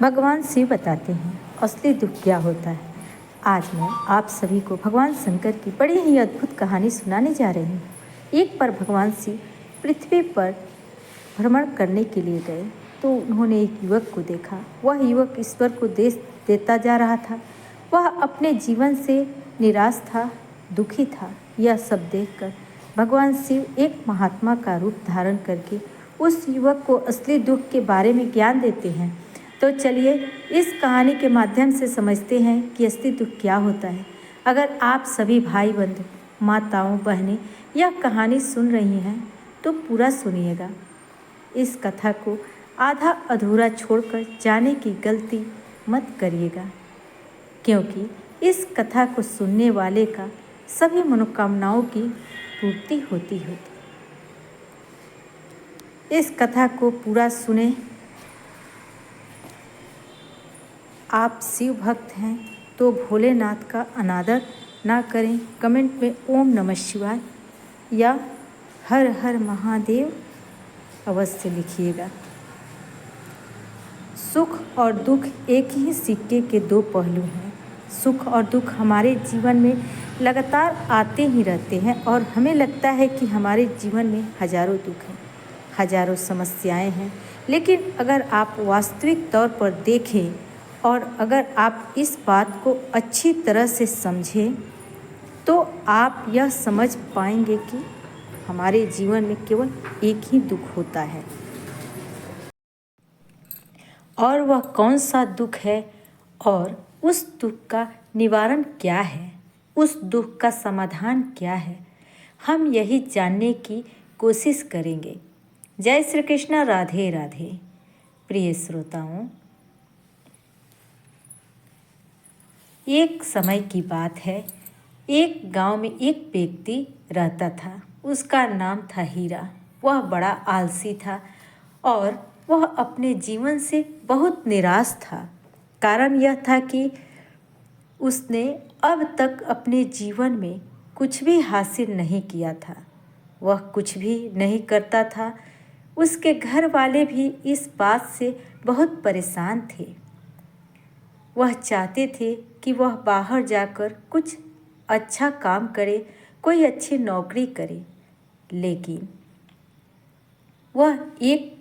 भगवान शिव बताते हैं असली दुख क्या होता है। आज मैं आप सभी को भगवान शंकर की बड़ी ही अद्भुत कहानी सुनाने जा रही हूँ। एक बार भगवान शिव पृथ्वी पर भ्रमण करने के लिए गए तो उन्होंने एक युवक को देखा। वह युवक ईश्वर को देश देता जा रहा था। वह अपने जीवन से निराश था, दुखी था। यह सब देखकर भगवान शिव एक महात्मा का रूप धारण करके उस युवक को असली दुख के बारे में ज्ञान देते हैं। तो चलिए इस कहानी के माध्यम से समझते हैं कि असली दुख क्या होता है। अगर आप सभी भाई बंधु, माताओं, बहनें यह कहानी सुन रही हैं तो पूरा सुनिएगा। इस कथा को आधा अधूरा छोड़कर जाने की गलती मत करिएगा, क्योंकि इस कथा को सुनने वाले का सभी मनोकामनाओं की पूर्ति होती है। इस कथा को पूरा सुने। आप शिव भक्त हैं तो भोलेनाथ का अनादर ना करें। कमेंट में ओम नमः शिवाय या हर हर महादेव अवश्य लिखिएगा। सुख और दुख एक ही सिक्के के दो पहलू हैं। सुख और दुख हमारे जीवन में लगातार आते ही रहते हैं और हमें लगता है कि हमारे जीवन में हजारों दुख हैं, हजारों समस्याएं हैं। लेकिन अगर आप वास्तविक तौर पर देखें और अगर आप इस बात को अच्छी तरह से समझें तो आप यह समझ पाएंगे कि हमारे जीवन में केवल एक ही दुख होता है। और वह कौन सा दुख है और उस दुख का निवारण क्या है, उस दुख का समाधान क्या है, हम यही जानने की कोशिश करेंगे। जय श्री कृष्ण, राधे राधे। प्रिय श्रोताओं, एक समय की बात है। एक गांव में एक व्यक्ति रहता था। उसका नाम था हीरा। वह बड़ा आलसी था और वह अपने जीवन से बहुत निराश था। कारण यह था कि उसने अब तक अपने जीवन में कुछ भी हासिल नहीं किया था। वह कुछ भी नहीं करता था। उसके घर वाले भी इस बात से बहुत परेशान थे। वह चाहते थे कि वह बाहर जाकर कुछ अच्छा काम करे, कोई अच्छी नौकरी करे, लेकिन वह एक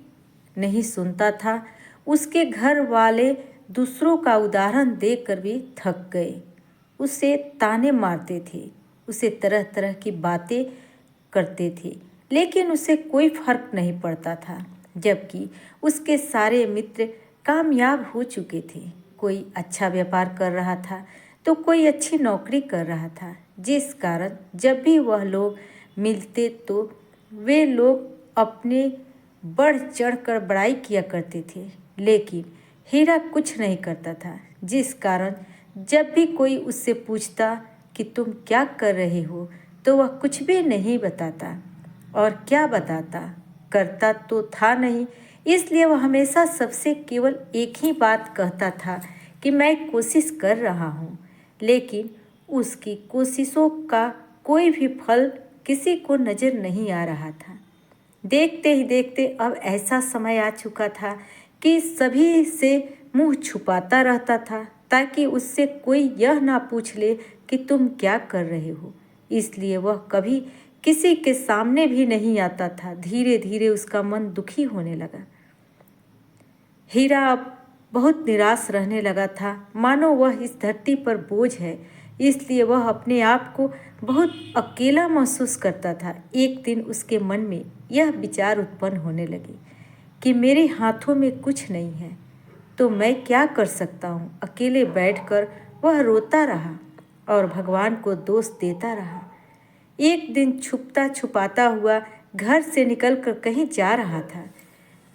नहीं सुनता था। उसके घर वाले दूसरों का उदाहरण देकर भी थक गए। उसे ताने मारते थे, उसे तरह तरह की बातें करते थे, लेकिन उसे कोई फर्क नहीं पड़ता था। जबकि उसके सारे मित्र कामयाब हो चुके थे। कोई अच्छा व्यापार कर रहा था तो कोई अच्छी नौकरी कर रहा था, जिस कारण जब भी वह लोग मिलते तो वे लोग अपने बढ़ चढ़ कर बड़ाई किया करते थे। लेकिन हीरा कुछ नहीं करता था, जिस कारण जब भी कोई उससे पूछता कि तुम क्या कर रहे हो तो वह कुछ भी नहीं बताता। और क्या बताता, करता तो था नहीं। इसलिए वह हमेशा सबसे केवल एक ही बात कहता था कि मैं कोशिश कर रहा हूँ, लेकिन उसकी कोशिशों का कोई भी फल किसी को नज़र नहीं आ रहा था। देखते ही देखते अब ऐसा समय आ चुका था कि सभी से मुंह छुपाता रहता था, ताकि उससे कोई यह ना पूछ ले कि तुम क्या कर रहे हो। इसलिए वह कभी किसी के सामने भी नहीं आता था। धीरे धीरे उसका मन दुखी होने लगा। हीरा अब बहुत निराश रहने लगा था, मानो वह इस धरती पर बोझ है। इसलिए वह अपने आप को बहुत अकेला महसूस करता था। एक दिन उसके मन में यह विचार उत्पन्न होने लगी कि मेरे हाथों में कुछ नहीं है तो मैं क्या कर सकता हूँ। अकेले बैठकर वह रोता रहा और भगवान को दोष देता रहा। एक दिन छुपता छुपाता हुआ घर से निकलकर कहीं जा रहा था।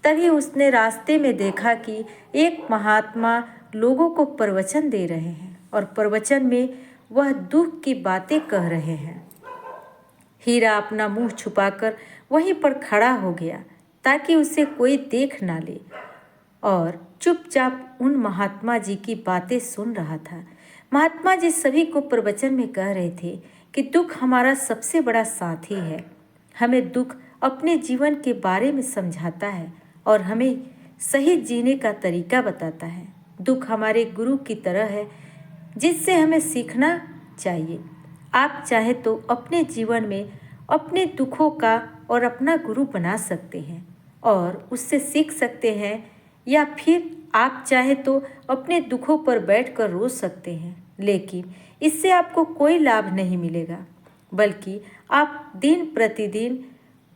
तभी उसने रास्ते में देखा कि एक महात्मा लोगों को प्रवचन दे रहे हैं और प्रवचन में वह दुख की बातें कह रहे हैं। हीरा अपना मुंह छुपाकर वहीं पर खड़ा हो गया ताकि उसे कोई देख ना ले और चुपचाप उन महात्मा जी की बातें सुन रहा था। महात्मा जी सभी को प्रवचन में कह रहे थे कि दुख हमारा सबसे बड़ा साथी है। हमें दुख अपने जीवन के बारे में समझाता है और हमें सही जीने का तरीका बताता है। दुख हमारे गुरु की तरह है जिससे हमें सीखना चाहिए। आप चाहे तो अपने जीवन में अपने दुखों का और अपना गुरु बना सकते हैं और उससे सीख सकते हैं, या फिर आप चाहे तो अपने दुखों पर बैठकर रो सकते हैं, लेकिन इससे आपको कोई लाभ नहीं मिलेगा, बल्कि आप दिन प्रतिदिन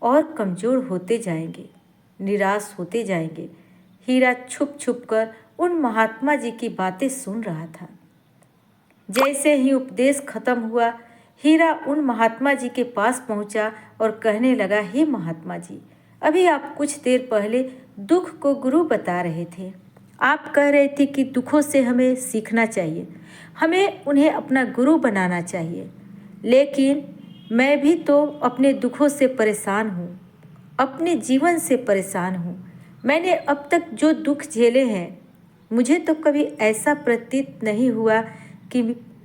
और कमज़ोर होते जाएंगे, निराश होते जाएंगे। हीरा छुप छुप कर उन महात्मा जी की बातें सुन रहा था। जैसे ही उपदेश खत्म हुआ, हीरा उन महात्मा जी के पास पहुंचा और कहने लगा, हे महात्मा जी, अभी आप कुछ देर पहले दुख को गुरु बता रहे थे। आप कह रहे थे कि दुखों से हमें सीखना चाहिए, हमें उन्हें अपना गुरु बनाना चाहिए, लेकिन मैं भी तो अपने दुखों से परेशान हूँ, अपने जीवन से परेशान हूँ। मैंने अब तक जो दुख झेले हैं, मुझे तो कभी ऐसा प्रतीत नहीं हुआ कि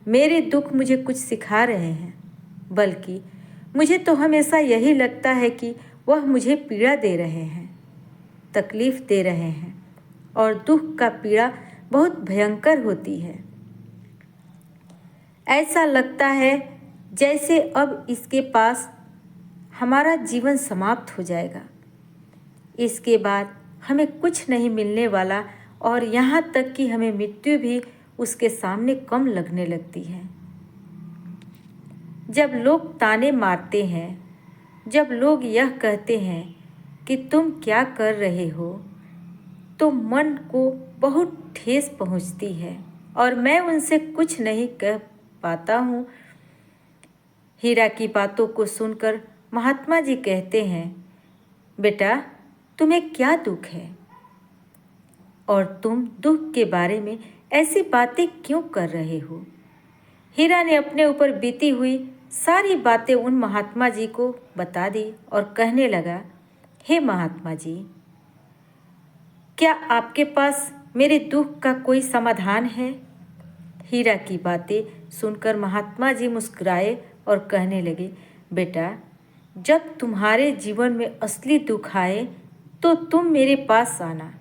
मेरे दुख मुझे कुछ सिखा रहे हैं, बल्कि मुझे तो हमेशा यही लगता है कि वह मुझे पीड़ा दे रहे हैं, तकलीफ़ दे रहे हैं, और दुख का पीड़ा बहुत भयंकर होती है। ऐसा लगता है जैसे अब इसके पास हमारा जीवन समाप्त हो जाएगा, इसके बाद हमें कुछ नहीं मिलने वाला, और यहाँ तक कि हमें मृत्यु भी उसके सामने कम लगने लगती है। जब लोग ताने मारते हैं, जब लोग यह कहते हैं कि तुम क्या कर रहे हो, तो मन को बहुत ठेस पहुँचती है और मैं उनसे कुछ नहीं कह पाता हूँ। हीरा की बातों को सुनकर महात्मा जी कहते हैं, बेटा, तुम्हें क्या दुख है और तुम दुख के बारे में ऐसी बातें क्यों कर रहे हो? हीरा ने अपने ऊपर बीती हुई सारी बातें उन महात्मा जी को बता दी और कहने लगा, हे महात्मा जी, क्या आपके पास मेरे दुख का कोई समाधान है? हीरा की बातें सुनकर महात्मा जी मुस्कुराए और कहने लगे, बेटा, जब तुम्हारे जीवन में असली दुख आए तो तुम मेरे पास आना,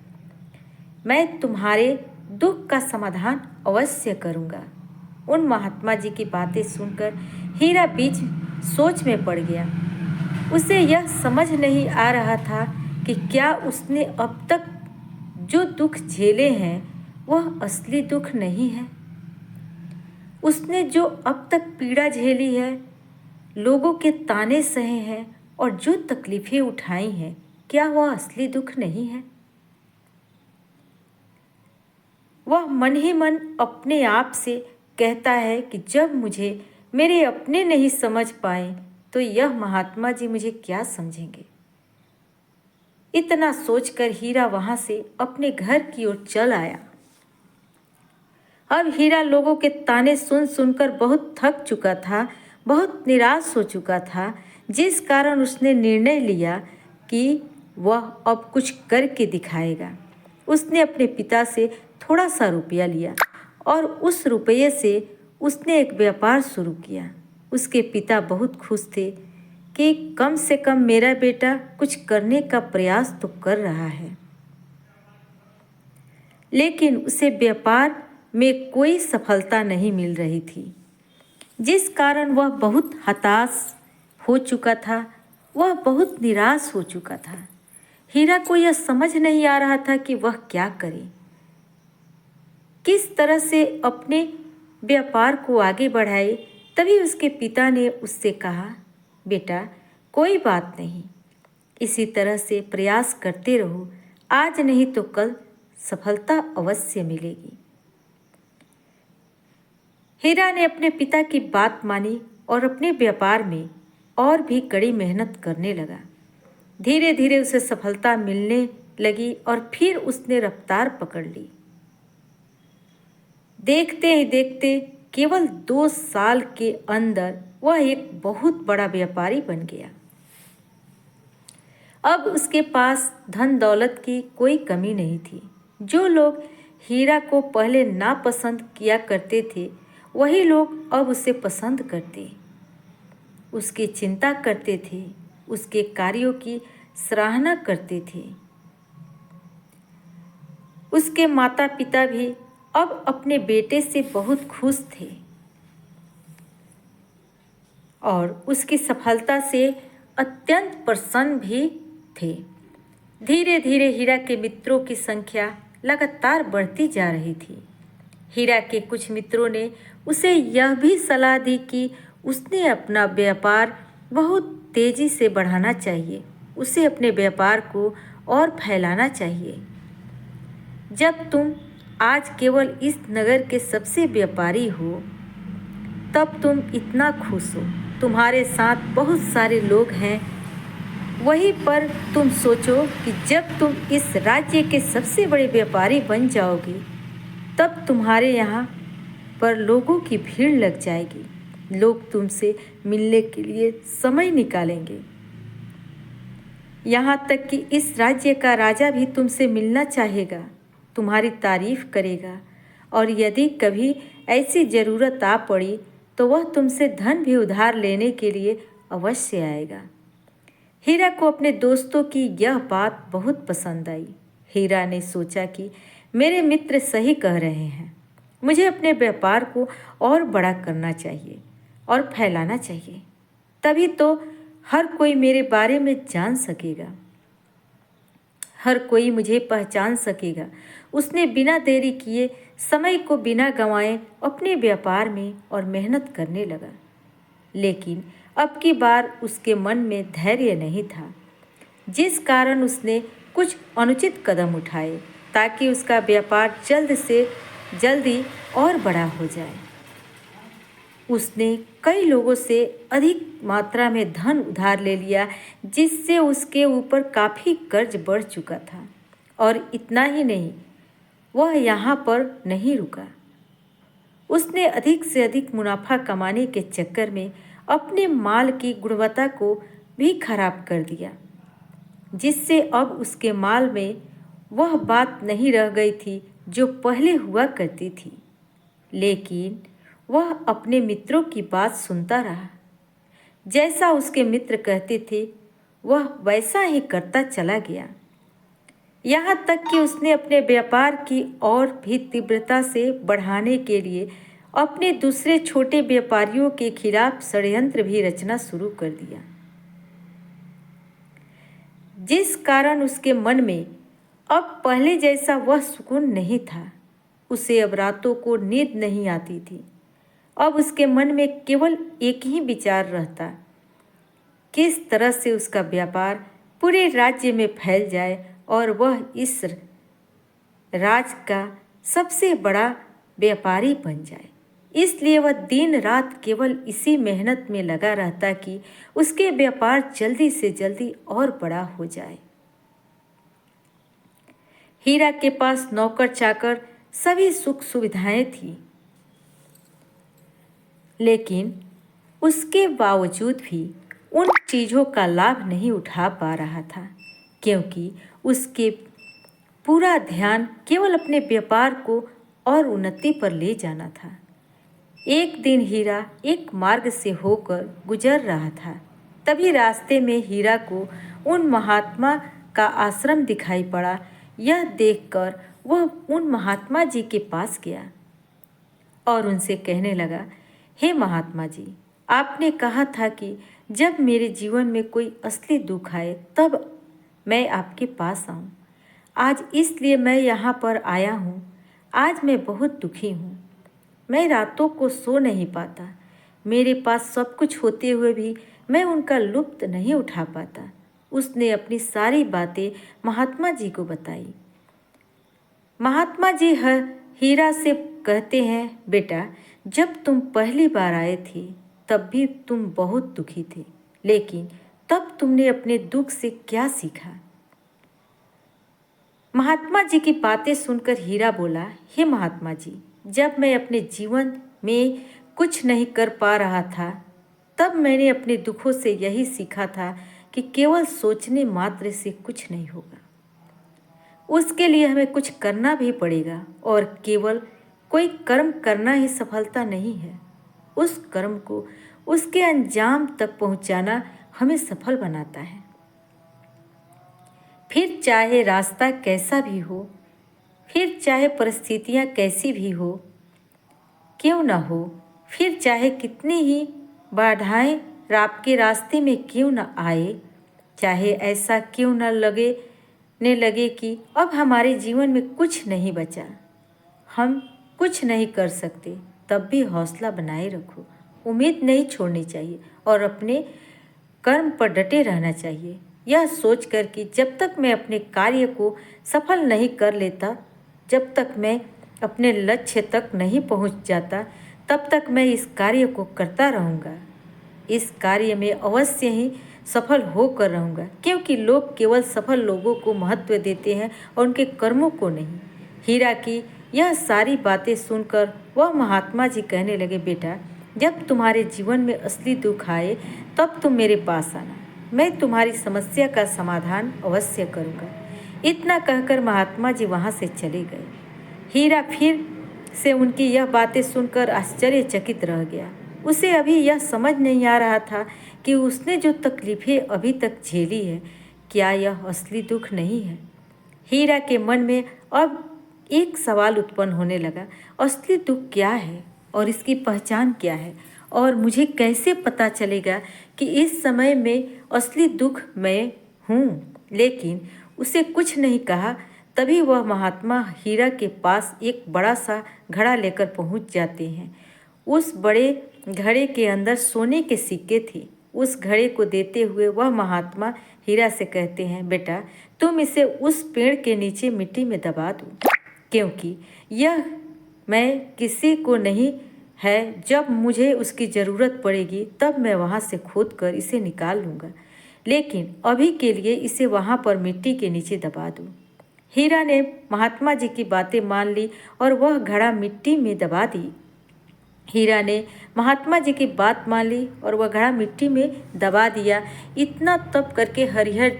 मैं तुम्हारे दुख का समाधान अवश्य करूँगा। उन महात्मा जी की बातें सुनकर हीरा बीच सोच में पड़ गया। उसे यह समझ नहीं आ रहा था कि क्या उसने अब तक जो दुख झेले हैं वह असली दुख नहीं है। उसने जो अब तक पीड़ा झेली है, लोगों के ताने सहे हैं और जो तकलीफ़ें उठाई हैं, क्या वह असली दुख नहीं है? वह मन ही मन अपने आप से कहता है कि जब मुझे मेरे अपने नहीं समझ पाए तो यह महात्मा जी मुझे क्या समझेंगे। इतना सोचकर हीरा वहाँ से अपने घर की ओर चल आया। अब हीरा लोगों के ताने सुन सुनकर बहुत थक चुका था, बहुत निराश हो चुका था, जिस कारण उसने निर्णय लिया कि वह अब कुछ करके दिखाएगा। उसने अपने पिता से थोड़ा सा रुपया लिया और उस रुपये से उसने एक व्यापार शुरू किया। उसके पिता बहुत खुश थे कि कम से कम मेरा बेटा कुछ करने का प्रयास तो कर रहा है, लेकिन उसे व्यापार में कोई सफलता नहीं मिल रही थी, जिस कारण वह बहुत हताश हो चुका था, वह बहुत निराश हो चुका था। हीरा को यह समझ नहीं आ रहा था कि वह क्या करे, किस तरह से अपने व्यापार को आगे बढ़ाए। तभी उसके पिता ने उससे कहा, बेटा, कोई बात नहीं, इसी तरह से प्रयास करते रहो, आज नहीं तो कल सफलता अवश्य मिलेगी। हीरा ने अपने पिता की बात मानी और अपने व्यापार में और भी कड़ी मेहनत करने लगा। धीरे धीरे उसे सफलता मिलने लगी और फिर उसने रफ्तार पकड़ ली। देखते ही देखते केवल 2 साल के अंदर वह एक बहुत बड़ा व्यापारी बन गया। अब उसके पास धन दौलत की कोई कमी नहीं थी। जो लोग हीरा को पहले नापसंद किया करते थे, वही लोग अब उसे पसंद करते, उसकी चिंता करते थे, उसके कार्यों की सराहना करते थे। उसके माता पिता भी अब अपने बेटे से बहुत खुश थे और उसकी सफलता से अत्यंत प्रसन्न भी थे। धीरे धीरे हीरा के मित्रों की संख्या लगातार बढ़ती जा रही थी। हीरा के कुछ मित्रों ने उसे यह भी सलाह दी कि उसने अपना व्यापार बहुत तेजी से बढ़ाना चाहिए, उसे अपने व्यापार को और फैलाना चाहिए। जब तुम आज केवल इस नगर के सबसे व्यापारी हो, तब तुम इतना खुश हो, तुम्हारे साथ बहुत सारे लोग हैं। वहीं पर तुम सोचो कि जब तुम इस राज्य के सबसे बड़े व्यापारी बन जाओगे, तब तुम्हारे यहाँ पर लोगों की भीड़ लग जाएगी। लोग तुमसे मिलने के लिए समय निकालेंगे। यहाँ तक कि इस राज्य का राजा भी तुमसे मिलना चाहेगा, तुम्हारी तारीफ करेगा और यदि कभी ऐसी ज़रूरत आ पड़ी तो वह तुमसे धन भी उधार लेने के लिए अवश्य आएगा। हीरा को अपने दोस्तों की यह बात बहुत पसंद आई। हीरा ने सोचा कि मेरे मित्र सही कह रहे हैं, मुझे अपने व्यापार को और बड़ा करना चाहिए और फैलाना चाहिए, तभी तो हर कोई मेरे बारे में जान सकेगा, हर कोई मुझे पहचान सकेगा। उसने बिना देरी किए, समय को बिना गंवाए अपने व्यापार में और मेहनत करने लगा। लेकिन अब की बार उसके मन में धैर्य नहीं था, जिस कारण उसने कुछ अनुचित कदम उठाए ताकि उसका व्यापार जल्द से जल्दी और बड़ा हो जाए। उसने कई लोगों से अधिक मात्रा में धन उधार ले लिया, जिससे उसके ऊपर काफ़ी कर्ज बढ़ चुका था। और इतना ही नहीं, वह यहाँ पर नहीं रुका। उसने अधिक से अधिक मुनाफा कमाने के चक्कर में अपने माल की गुणवत्ता को भी खराब कर दिया, जिससे अब उसके माल में वह बात नहीं रह गई थी जो पहले हुआ करती थी। लेकिन वह अपने मित्रों की बात सुनता रहा। जैसा उसके मित्र कहते थे, वह वैसा ही करता चला गया। यहाँ तक कि उसने अपने व्यापार की और भी तीव्रता से बढ़ाने के लिए अपने दूसरे छोटे व्यापारियों के खिलाफ षड्यंत्र भी रचना शुरू कर दिया, जिस कारण उसके मन में अब पहले जैसा वह सुकून नहीं था। उसे अब रातों को नींद नहीं आती थी। अब उसके मन में केवल एक ही विचार रहता, किस तरह से उसका व्यापार पूरे राज्य में फैल जाए और वह इस राज का सबसे बड़ा व्यापारी बन जाए। इसलिए वह दिन रात केवल इसी मेहनत में लगा रहता कि उसके व्यापार जल्दी से जल्दी और बड़ा हो जाए। हीरा के पास नौकर चाकर सभी सुख सुविधाएं थी, लेकिन उसके बावजूद भी उन चीज़ों का लाभ नहीं उठा पा रहा था, क्योंकि उसके पूरा ध्यान केवल अपने व्यापार को और उन्नति पर ले जाना था। एक दिन हीरा एक मार्ग से होकर गुजर रहा था। तभी रास्ते में हीरा को उन महात्मा का आश्रम दिखाई पड़ा। यह देखकर वह उन महात्मा जी के पास गया और उनसे कहने लगा, हे महात्मा जी, आपने कहा था कि जब मेरे जीवन में कोई असली दुख आए तब मैं आपके पास आऊं। आज इसलिए मैं यहाँ पर आया हूँ। आज मैं बहुत दुखी हूँ। मैं रातों को सो नहीं पाता। मेरे पास सब कुछ होते हुए भी मैं उनका लुत्फ़ नहीं उठा पाता। उसने अपनी सारी बातें महात्मा जी को बताई। महात्मा जी हीरा से कहते हैं, बेटा, जब तुम पहली बार आए थे तब भी तुम बहुत दुखी थे, लेकिन तब तुमने अपने दुख से क्या सीखा? महात्मा जी की बातें सुनकर हीरा बोला, हे महात्मा जी, जब मैं अपने जीवन में कुछ नहीं कर पा रहा था तब मैंने अपने दुखों से यही सीखा था कि केवल सोचने मात्र से कुछ नहीं होगा। उसके लिए हमें कुछ करना भी पड़ेगा और केवल कोई कर्म करना ही सफलता नहीं है। उस कर्म को उसके अंजाम तक पहुंचाना हमें सफल बनाता है। फिर चाहे रास्ता कैसा भी हो, फिर चाहे परिस्थितियाँ कैसी भी हो क्यों ना हो, फिर चाहे कितनी ही बाधाएं आपके रास्ते में क्यों ना आए, चाहे ऐसा क्यों न लगे कि अब हमारे जीवन में कुछ नहीं बचा, हम कुछ नहीं कर सकते, तब भी हौसला बनाए रखो। उम्मीद नहीं छोड़नी चाहिए और अपने कर्म पर डटे रहना चाहिए, यह सोचकर कि जब तक मैं अपने कार्य को सफल नहीं कर लेता, जब तक मैं अपने लक्ष्य तक नहीं पहुंच जाता, तब तक मैं इस कार्य को करता रहूँगा। इस कार्य में अवश्य ही सफल होकर रहूँगा, क्योंकि लोग केवल सफल लोगों को महत्व देते हैं और उनके कर्मों को नहीं। हीरा की यह सारी बातें सुनकर वह महात्मा जी कहने लगे, बेटा, जब तुम्हारे जीवन में असली दुख आए तब तुम मेरे पास आना, मैं तुम्हारी समस्या का समाधान अवश्य करूँगा। इतना कहकर महात्मा जी वहाँ से चले गए। हीरा फिर से उनकी यह बातें सुनकर आश्चर्यचकित रह गया। उसे अभी यह समझ नहीं आ रहा था कि उसने जो तकलीफ़ें अभी तक झेली है, क्या यह असली दुख नहीं है। हीरा के मन में अब एक सवाल उत्पन्न होने लगा, असली दुख क्या है और इसकी पहचान क्या है, और मुझे कैसे पता चलेगा कि इस समय में असली दुख मैं हूँ। लेकिन उसे कुछ नहीं कहा। तभी वह महात्मा हीरा के पास एक बड़ा सा घड़ा लेकर पहुँच जाते हैं। उस बड़े घड़े के अंदर सोने के सिक्के थे। उस घड़े को देते हुए वह महात्मा हीरा से कहते हैं, बेटा, तुम इसे उस पेड़ के नीचे मिट्टी में दबा दो, क्योंकि यह मैं किसी को नहीं है, जब मुझे उसकी ज़रूरत पड़ेगी तब मैं वहाँ से खोद कर इसे निकाल लूँगा, लेकिन अभी के लिए इसे वहाँ पर मिट्टी के नीचे दबा दो। हीरा ने महात्मा जी की बातें मान ली और वह घड़ा मिट्टी में दबा दी। हीरा ने महात्मा जी की बात मान ली और वह घड़ा मिट्टी में दबा दिया। इतना तप करके हरिहर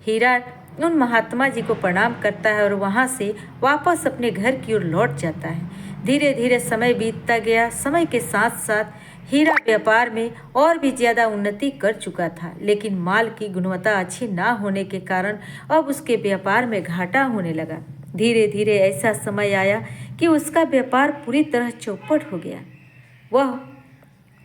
हीरा उन महात्मा जी को प्रणाम करता है और वहाँ से वापस अपने घर की ओर लौट जाता है। धीरे धीरे समय बीतता गया। समय के साथ साथ हीरा व्यापार में और भी ज़्यादा उन्नति कर चुका था, लेकिन माल की गुणवत्ता अच्छी ना होने के कारण अब उसके व्यापार में घाटा होने लगा। धीरे धीरे ऐसा समय आया कि उसका व्यापार पूरी तरह चौपट हो गया। वह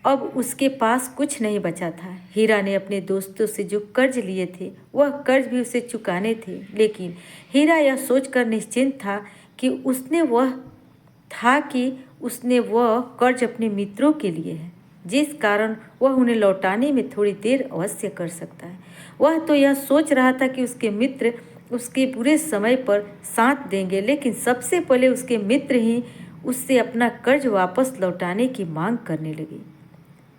अब उसके पास कुछ नहीं बचा था। हीरा ने अपने दोस्तों से जो कर्ज लिए थे वह कर्ज भी उसे चुकाने थे, लेकिन हीरा यह सोचकर निश्चिंत था कि उसने वह कर्ज अपने मित्रों के लिए है, जिस कारण वह उन्हें लौटाने में थोड़ी देर अवश्य कर सकता है। वह तो यह सोच रहा था कि उसके मित्र उसके बुरे समय पर साथ देंगे, लेकिन सबसे पहले उसके मित्र ही उससे अपना कर्ज वापस लौटाने की मांग करने लगे।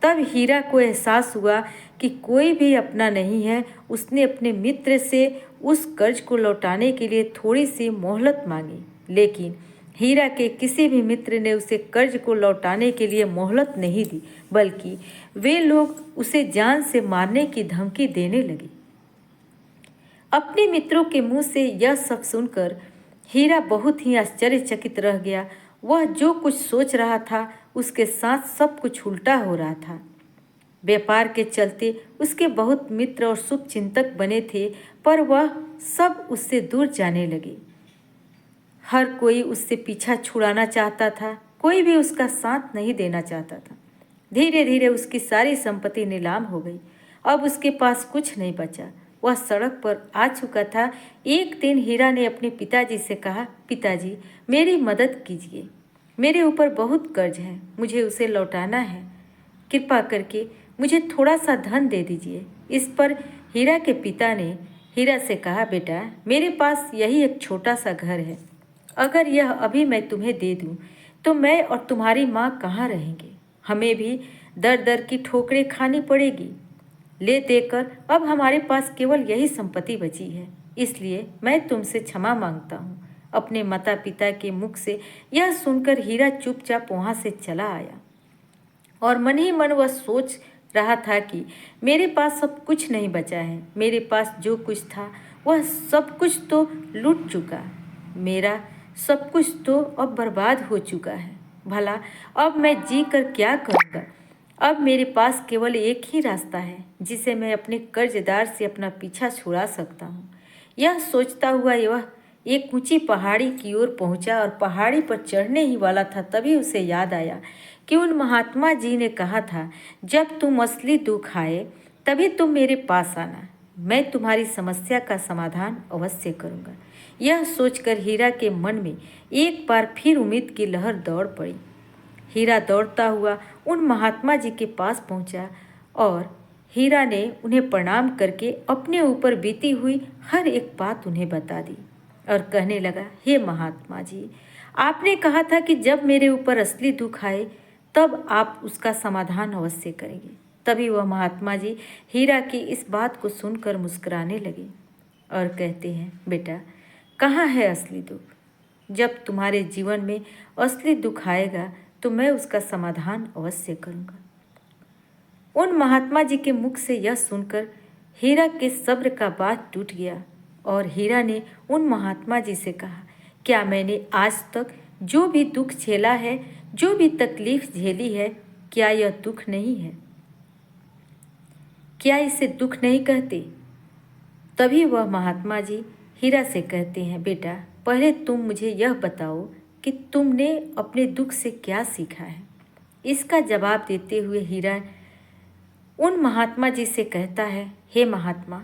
तब हीरा को एहसास हुआ कि कोई भी अपना नहीं है। उसने अपने मित्र से उस कर्ज को लौटाने के लिए थोड़ी सी मोहलत मांगी, लेकिन हीरा के किसी भी मित्र ने उसे कर्ज को लौटाने के लिए मोहलत नहीं दी, बल्कि वे लोग उसे जान से मारने की धमकी देने लगे। अपने मित्रों के मुंह से यह सब सुनकर हीरा बहुत ही आश्चर्यचकित रह गया। वह जो कुछ सोच रहा था उसके साथ सब कुछ उल्टा हो रहा था। व्यापार के चलते उसके बहुत मित्र और शुभचिंतक बने थे, पर वह सब उससे दूर जाने लगे। हर कोई उससे पीछा छुड़ाना चाहता था, कोई भी उसका साथ नहीं देना चाहता था। धीरे धीरे उसकी सारी संपत्ति नीलाम हो गई। अब उसके पास कुछ नहीं बचा। वह सड़क पर आ चुका था। एक दिन हीरा ने अपने पिताजी से कहा, पिताजी, मेरी मदद कीजिए, मेरे ऊपर बहुत कर्ज है, मुझे उसे लौटाना है, कृपा करके मुझे थोड़ा सा धन दे दीजिए। इस पर हीरा के पिता ने हीरा से कहा, बेटा, मेरे पास यही एक छोटा सा घर है, अगर यह अभी मैं तुम्हें दे दूं तो मैं और तुम्हारी माँ कहाँ रहेंगे, हमें भी दर दर की ठोकरें खानी पड़ेगी। ले देकर अब हमारे पास केवल यही संपत्ति बची है, इसलिए मैं तुमसे क्षमा मांगता हूँ। अपने माता पिता के मुख से यह सुनकर हीरा चुपचाप वहाँ से चला आया और मन ही मन वह सोच रहा था कि मेरे पास सब कुछ नहीं बचा है, मेरे पास जो कुछ था वह सब कुछ तो लूट चुका, मेरा सब कुछ तो अब बर्बाद हो चुका है। भला अब मैं जी कर क्या करूँगा? अब मेरे पास केवल एक ही रास्ता है जिसे मैं अपने कर्जदार से अपना पीछा छुड़ा सकता हूँ। यह सोचता हुआ वह एक ऊंची पहाड़ी की ओर पहुंचा और पहाड़ी पर चढ़ने ही वाला था, तभी उसे याद आया कि उन महात्मा जी ने कहा था, जब तुम असली दुख आए तभी तुम मेरे पास आना, मैं तुम्हारी समस्या का समाधान अवश्य करूंगा। यह सोचकर हीरा के मन में एक बार फिर उम्मीद की लहर दौड़ पड़ी। हीरा दौड़ता हुआ उन महात्मा जी के पास पहुंचा और हीरा ने उन्हें प्रणाम करके अपने ऊपर बीती हुई हर एक बात उन्हें बता दी और कहने लगा, हे महात्मा जी, आपने कहा था कि जब मेरे ऊपर असली दुख आए तब आप उसका समाधान अवश्य करेंगे। तभी वह महात्मा जी हीरा की इस बात को सुनकर मुस्कुराने लगे और कहते हैं, बेटा, कहाँ है असली दुख? जब तुम्हारे जीवन में असली दुख आएगा तो मैं उसका समाधान अवश्य करूँगा। उन महात्मा जी के मुख से यह सुनकर हीरा के सब्र का बाँध टूट गया और हीरा ने उन महात्मा जी से कहा, क्या मैंने आज तक जो भी दुख झेला है, जो भी तकलीफ झेली है, क्या यह दुख नहीं है? क्या इसे दुख नहीं कहते? तभी वह महात्मा जी हीरा से कहते हैं, बेटा, पहले तुम मुझे यह बताओ कि तुमने अपने दुख से क्या सीखा है। इसका जवाब देते हुए हीरा उन महात्मा जी से कहता है, हे महात्मा,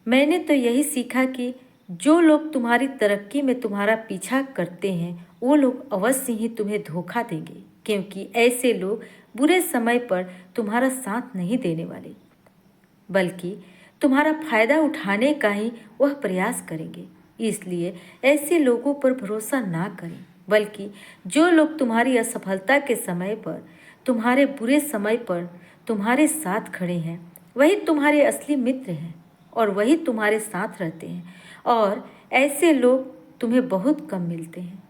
मैंने तो यही सीखा कि जो लोग तुम्हारी तरक्की में तुम्हारा पीछा करते हैं वो लोग अवश्य ही तुम्हें धोखा देंगे, क्योंकि ऐसे लोग बुरे समय पर तुम्हारा साथ नहीं देने वाले, बल्कि तुम्हारा फायदा उठाने का ही वह प्रयास करेंगे। इसलिए ऐसे लोगों पर भरोसा ना करें, बल्कि जो लोग तुम्हारी असफलता के समय पर, तुम्हारे बुरे समय पर तुम्हारे साथ खड़े हैं, वही तुम्हारे असली मित्र हैं और वही तुम्हारे साथ रहते हैं। और ऐसे लोग तुम्हें बहुत कम मिलते हैं।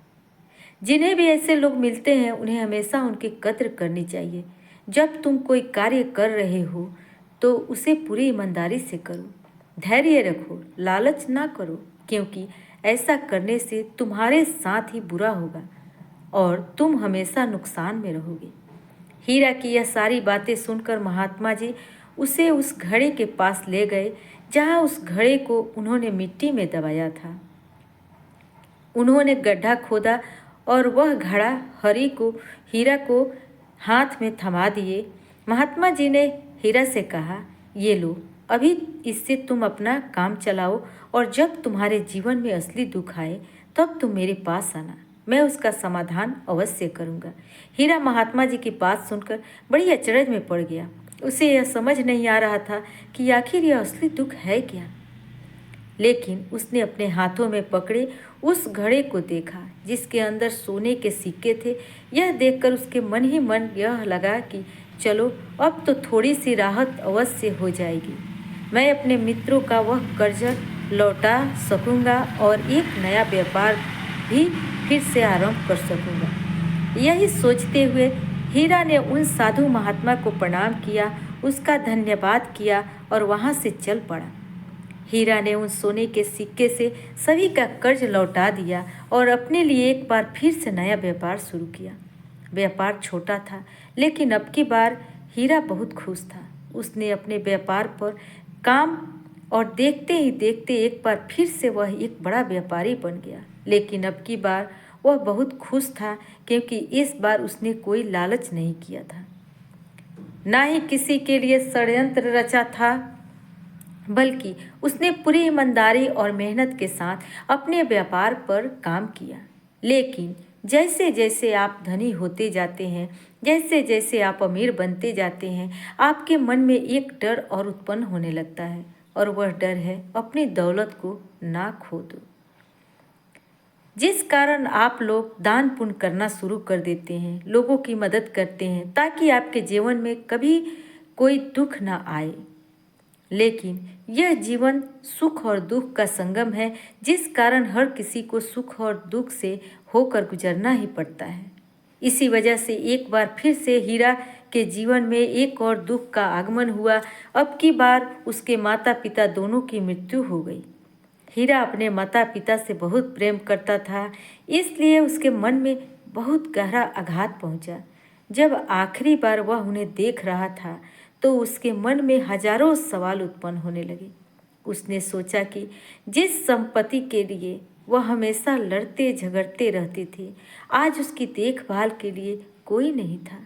जिन्हें भी ऐसे लोग मिलते हैं उन्हें हमेशा उनकी कद्र करनी चाहिए। जब तुम कोई कार्य कर रहे हो तो उसे पूरी ईमानदारी से करो, धैर्य रखो, लालच ना करो, क्योंकि ऐसा करने से तुम्हारे साथ ही बुरा होगा और तुम हमेशा नुकसान में रहोगे। हीरा की यह सारी बातें सुनकर महात्मा जी उसे उस घड़े के पास ले गए जहाँ उस घड़े को उन्होंने मिट्टी में दबाया था। उन्होंने गड्ढा खोदा और वह घड़ा हीरा को हाथ में थमा दिए। महात्मा जी ने हीरा से कहा, ये लो, अभी इससे तुम अपना काम चलाओ और जब तुम्हारे जीवन में असली दुख आए तब तुम मेरे पास आना, मैं उसका समाधान अवश्य करूँगा। हीरा महात्मा जी की बात सुनकर बड़ी अचरज में पड़ गया। उसे यह समझ नहीं आ रहा था कि आखिर यह असली दुख है क्या। लेकिन उसने अपने हाथों में पकड़े उस घड़े को देखा जिसके अंदर सोने के सिक्के थे। यह देखकर उसके मन ही मन यह लगा कि चलो, अब तो थोड़ी सी राहत अवश्य हो जाएगी। मैं अपने मित्रों का वह कर्ज लौटा सकूंगा और एक नया व्यापार भी फिर से आरंभ कर सकूंगा। यही सोचते हुए हीरा ने उन साधु महात्मा को प्रणाम किया, उसका धन्यवाद किया और वहाँ से चल पड़ा। हीरा ने उन सोने के सिक्के से सभी का कर्ज लौटा दिया और अपने लिए एक बार फिर से नया व्यापार शुरू किया। व्यापार छोटा था, लेकिन अब की बार हीरा बहुत खुश था। उसने अपने व्यापार पर काम और देखते ही देखते एक बार फिर से वह एक बड़ा व्यापारी बन गया। लेकिन अब की बार वह बहुत खुश था, क्योंकि इस बार उसने कोई लालच नहीं किया था, ना ही किसी के लिए षड्यंत्र रचा था, बल्कि उसने पूरी ईमानदारी और मेहनत के साथ अपने व्यापार पर काम किया। लेकिन जैसे जैसे आप धनी होते जाते हैं, जैसे जैसे आप अमीर बनते जाते हैं, आपके मन में एक डर और उत्पन्न होने लगता है, और वह डर है अपनी दौलत को ना खो दो, जिस कारण आप लोग दान पुण्य करना शुरू कर देते हैं, लोगों की मदद करते हैं ताकि आपके जीवन में कभी कोई दुख ना आए। लेकिन यह जीवन सुख और दुख का संगम है, जिस कारण हर किसी को सुख और दुख से होकर गुजरना ही पड़ता है। इसी वजह से एक बार फिर से हीरा के जीवन में एक और दुख का आगमन हुआ। अब की बार उसके माता पिता दोनों की मृत्यु हो गई। हीरा अपने माता पिता से बहुत प्रेम करता था, इसलिए उसके मन में बहुत गहरा आघात पहुंचा। जब आखिरी बार वह उन्हें देख रहा था तो उसके मन में हजारों सवाल उत्पन्न होने लगे। उसने सोचा कि जिस संपत्ति के लिए वह हमेशा लड़ते झगड़ते रहते थे। आज उसकी देखभाल के लिए कोई नहीं था।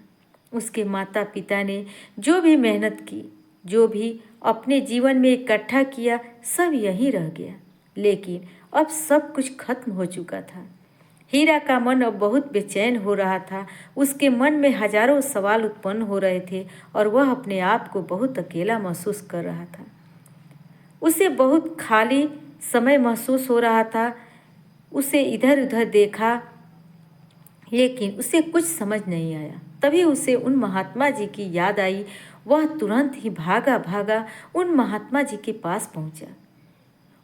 उसके माता पिता ने जो भी मेहनत की, जो भी अपने जीवन में इकट्ठा किया, सब यहीं रह गया। लेकिन अब सब कुछ खत्म हो चुका था। हीरा का मन अब बहुत बेचैन हो रहा था। उसके मन में हजारों सवाल उत्पन्न हो रहे थे और वह अपने आप को बहुत अकेला महसूस कर रहा था। उसे बहुत खाली समय महसूस हो रहा था। उसे इधर उधर देखा, लेकिन उसे कुछ समझ नहीं आया। तभी उसे उन महात्मा जी की याद आई। वह तुरंत ही भागा भागा उन महात्मा जी के पास पहुंचा।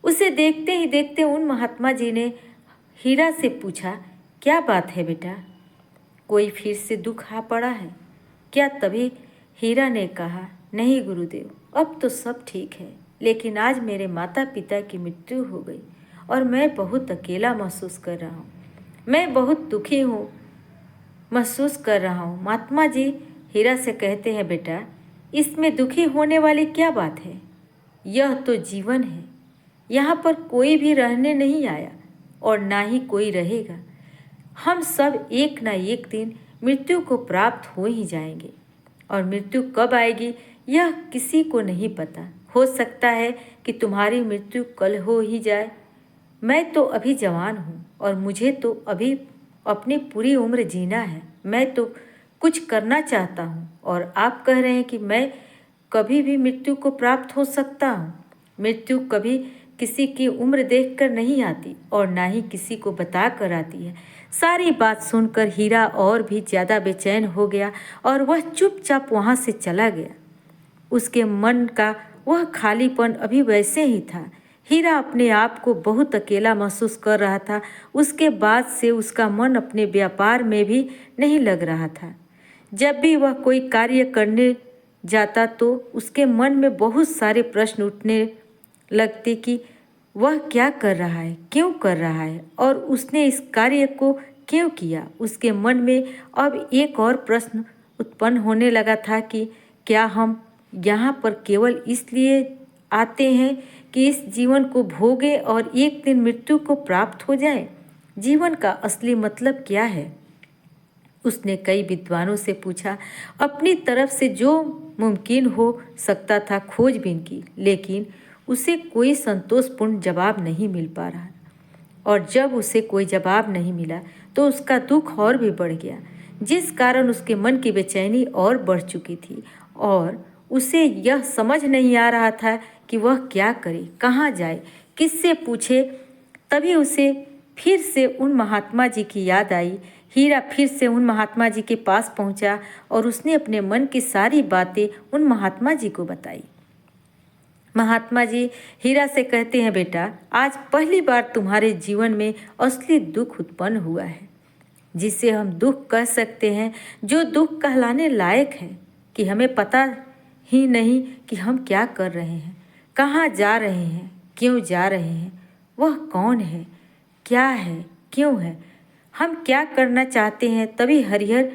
उसे देखते ही देखते उन महात्मा जी ने हीरा से पूछा, क्या बात है बेटा, कोई फिर से दुख आ पड़ा है क्या? तभी हीरा ने कहा, नहीं गुरुदेव, अब तो सब ठीक है, लेकिन आज मेरे माता पिता की मृत्यु हो गई और मैं बहुत अकेला महसूस कर रहा हूँ। मैं बहुत दुखी हूँ महसूस कर रहा हूँ। महात्मा जी हीरा से कहते हैं, बेटा, इसमें दुखी होने वाली क्या बात है? यह तो जीवन है। यहाँ पर कोई भी रहने नहीं आया और ना ही कोई रहेगा। हम सब एक ना एक दिन मृत्यु को प्राप्त हो ही जाएंगे और मृत्यु कब आएगी यह किसी को नहीं पता। हो सकता है कि तुम्हारी मृत्यु कल हो ही जाए। मैं तो अभी जवान हूँ और मुझे तो अभी अपनी पूरी उम्र जीना है। मैं तो कुछ करना चाहता हूँ और आप कह रहे हैं कि मैं कभी भी मृत्यु को प्राप्त हो सकता हूँ। मृत्यु कभी किसी की उम्र देखकर नहीं आती और ना ही किसी को बता कर आती है। सारी बात सुनकर हीरा और भी ज़्यादा बेचैन हो गया और वह चुपचाप वहाँ से चला गया। उसके मन का वह खालीपन अभी वैसे ही था। हीरा अपने आप को बहुत अकेला महसूस कर रहा था। उसके बाद से उसका मन अपने व्यापार में भी नहीं लग रहा था। जब भी वह कोई कार्य करने जाता तो उसके मन में बहुत सारे प्रश्न उठने लगते कि वह क्या कर रहा है, क्यों कर रहा है और उसने इस कार्य को क्यों किया। उसके मन में अब एक और प्रश्न उत्पन्न होने लगा था कि क्या हम यहाँ पर केवल इसलिए आते हैं कि इस जीवन को भोगें और एक दिन मृत्यु को प्राप्त हो जाए? जीवन का असली मतलब क्या है? उसने कई विद्वानों से पूछा, अपनी तरफ से जो मुमकिन हो सकता था खोजबीन की, लेकिन उसे कोई संतोषपूर्ण जवाब नहीं मिल पा रहा। और जब उसे कोई जवाब नहीं मिला तो उसका दुख और भी बढ़ गया, जिस कारण उसके मन की बेचैनी और बढ़ चुकी थी और उसे यह समझ नहीं आ रहा था कि वह क्या करे, कहाँ जाए, किससे पूछे। तभी उसे फिर से उन महात्मा जी की याद आई। हीरा फिर से उन महात्मा जी के पास पहुंचा और उसने अपने मन की सारी बातें उन महात्मा जी को बताई। महात्मा जी हीरा से कहते हैं, बेटा, आज पहली बार तुम्हारे जीवन में असली दुख उत्पन्न हुआ है, जिसे हम दुख कह सकते हैं, जो दुख कहलाने लायक है कि हमें पता ही नहीं कि हम क्या कर रहे हैं, कहाँ जा रहे हैं, क्यों जा रहे हैं, वह कौन है, क्या है, क्यों है, हम क्या करना चाहते हैं। तभी हरिहर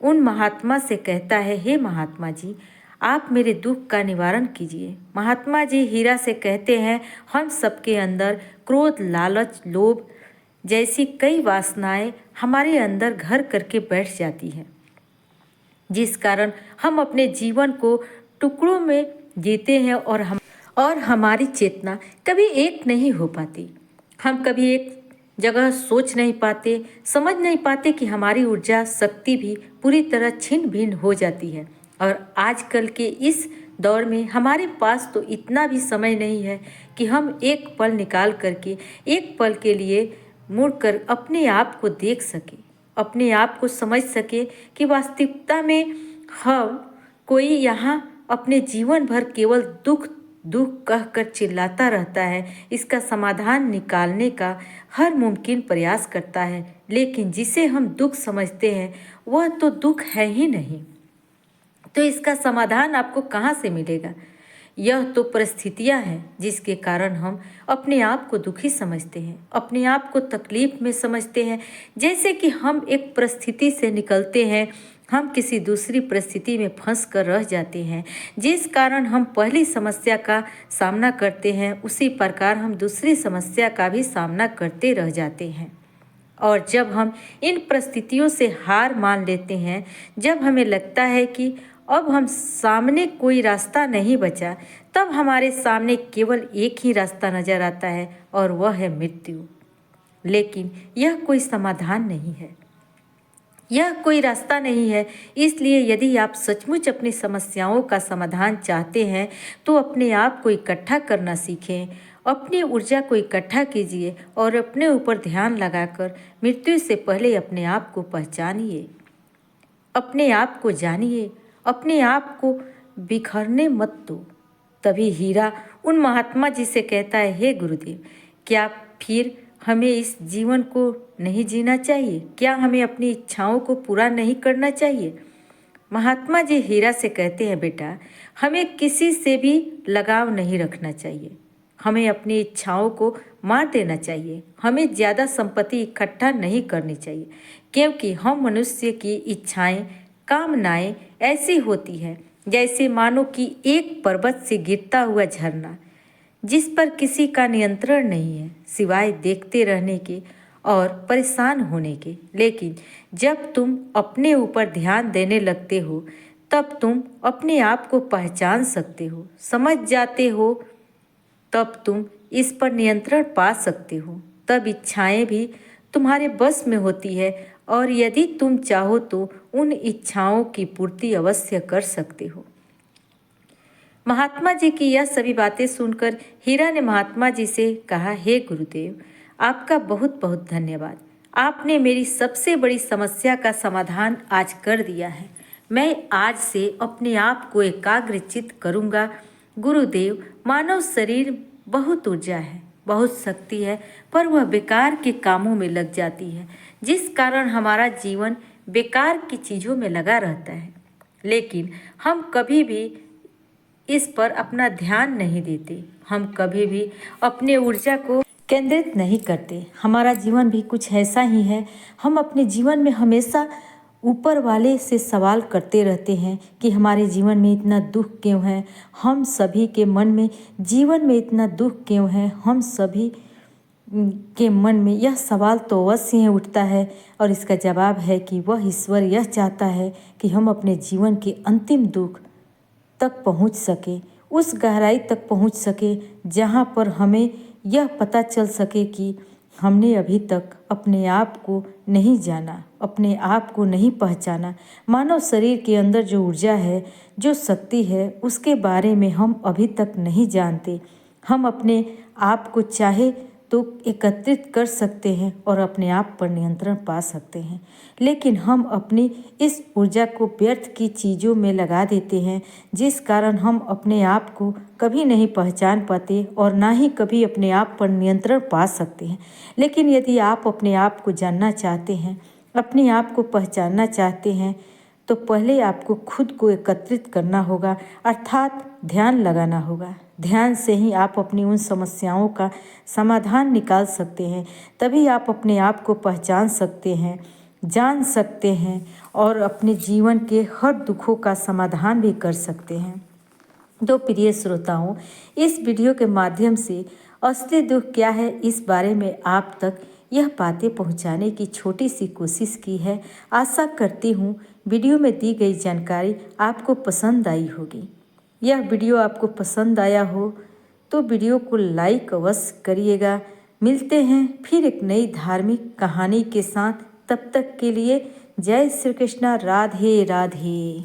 उन महात्मा से कहता है, हे महात्मा जी, आप मेरे दुख का निवारण कीजिए। महात्मा जी हीरा से कहते हैं, हम सबके अंदर क्रोध, लालच, लोभ जैसी कई वासनाएं हमारे अंदर घर करके बैठ जाती हैं, जिस कारण हम अपने जीवन को टुकड़ों में जीते हैं और हमारी चेतना कभी एक नहीं हो पाती। हम कभी एक जगह सोच नहीं पाते, समझ नहीं पाते कि हमारी ऊर्जा शक्ति भी पूरी तरह छिन्न भिन्न हो जाती है। और आजकल के इस दौर में हमारे पास तो इतना भी समय नहीं है कि हम एक पल निकाल करके एक पल के लिए मुड़कर अपने आप को देख सके, अपने आप को समझ सके कि वास्तविकता में हम कोई यहाँ अपने जीवन भर केवल दुख दुख कहकर चिल्लाता रहता है, इसका समाधान निकालने का हर मुमकिन प्रयास करता है, लेकिन जिसे हम दुख समझते हैं वह तो दुख है ही नहीं। तो इसका समाधान आपको कहाँ से मिलेगा? यह तो परिस्थितियाँ हैं जिसके कारण हम अपने आप को दुखी समझते हैं, अपने आप को तकलीफ में समझते हैं। जैसे कि हम एक परिस्थिति से निकलते हैं, हम किसी दूसरी परिस्थिति में फंस कर रह जाते हैं। जिस कारण हम पहली समस्या का सामना करते हैं, उसी प्रकार हम दूसरी समस्या का भी सामना करते रह जाते हैं। और जब हम इन परिस्थितियों से हार मान लेते हैं, जब हमें लगता है कि अब हम सामने कोई रास्ता नहीं बचा, तब हमारे सामने केवल एक ही रास्ता नजर आता है और वह है मृत्यु। लेकिन यह कोई समाधान नहीं है, यह कोई रास्ता नहीं है। इसलिए यदि आप सचमुच अपनी समस्याओं का समाधान चाहते हैं तो अपने आप को इकट्ठा करना सीखें, अपनी ऊर्जा को इकट्ठा कीजिए और अपने ऊपर ध्यान लगाकर मृत्यु से पहले अपने आप को पहचानिए, अपने आप को जानिए, अपने आप को बिखरने मत दो। तभी हीरा उन महात्मा जी से कहता है, हे गुरुदेव, क्या फिर हमें इस जीवन को नहीं जीना चाहिए? क्या हमें अपनी इच्छाओं को पूरा नहीं करना चाहिए? महात्मा जी हीरा से कहते हैं, बेटा, हमें किसी से भी लगाव नहीं रखना चाहिए, हमें अपनी इच्छाओं को मार देना चाहिए, हमें ज़्यादा संपत्ति इकट्ठा नहीं करनी चाहिए, क्योंकि हम मनुष्य की इच्छाएं, कामनाएं ऐसी होती है जैसे मानो कि एक पर्वत से गिरता हुआ झरना, जिस पर किसी का नियंत्रण नहीं है सिवाय देखते रहने के और परेशान होने के। लेकिन जब तुम अपने ऊपर ध्यान देने लगते हो, तब तुम अपने आप को पहचान सकते हो, समझ जाते हो, तब तुम इस पर नियंत्रण पा सकते हो। तब इच्छाएं भी तुम्हारे बस में होती है और यदि तुम चाहो तो उन इच्छाओं की पूर्ति अवश्य कर सकते हो। महात्मा जी की यह सभी बातें सुनकर हीरा ने महात्मा जी से कहा, हे गुरुदेव, आपका बहुत बहुत धन्यवाद। आपने मेरी सबसे बड़ी समस्या का समाधान आज कर दिया है। मैं आज से अपने आप को एकाग्रचित्त करूँगा। गुरुदेव, मानव शरीर बहुत ऊर्जा है, बहुत शक्ति है, पर वह बेकार के कामों में लग जाती है, जिस कारण हमारा जीवन बेकार की चीज़ों में लगा रहता है। लेकिन हम कभी भी इस पर अपना ध्यान नहीं देते, हम कभी भी अपने ऊर्जा को केंद्रित नहीं करते। हमारा जीवन भी कुछ ऐसा ही है। हम अपने जीवन में हमेशा ऊपर वाले से सवाल करते रहते हैं कि हमारे जीवन में इतना दुख क्यों है, हम सभी के मन में जीवन में इतना दुख क्यों है। हम सभी के मन में यह सवाल तो अवश्य ही उठता है और इसका जवाब है कि वह ईश्वर यह चाहता है कि हम अपने जीवन के अंतिम दुख तक पहुंच सके, उस गहराई तक पहुंच सके जहां पर हमें यह पता चल सके कि हमने अभी तक अपने आप को नहीं जाना, अपने आप को नहीं पहचाना। मानव शरीर के अंदर जो ऊर्जा है, जो शक्ति है, उसके बारे में हम अभी तक नहीं जानते। हम अपने आप को चाहे तो एकत्रित कर सकते हैं और अपने आप पर नियंत्रण पा सकते हैं, लेकिन हम अपनी इस ऊर्जा को व्यर्थ की चीज़ों में लगा देते हैं, जिस कारण हम अपने आप को कभी नहीं पहचान पाते और ना ही कभी अपने आप पर नियंत्रण पा सकते हैं। लेकिन यदि आप अपने आप को जानना चाहते हैं, अपने आप को पहचानना चाहते हैं, तो पहले आपको खुद को एकत्रित करना होगा, अर्थात ध्यान लगाना होगा। ध्यान से ही आप अपनी उन समस्याओं का समाधान निकाल सकते हैं। तभी आप अपने आप को पहचान सकते हैं, जान सकते हैं और अपने जीवन के हर दुखों का समाधान भी कर सकते हैं। तो प्रिय श्रोताओं, इस वीडियो के माध्यम से असली दुख क्या है इस बारे में आप तक यह बातें पहुंचाने की छोटी सी कोशिश की है। आशा करती हूँ वीडियो में दी गई जानकारी आपको पसंद आई होगी। यह वीडियो आपको पसंद आया हो तो वीडियो को लाइक अवश्य करिएगा। मिलते हैं फिर एक नई धार्मिक कहानी के साथ। तब तक के लिए जय श्री कृष्णा। राधे राधे।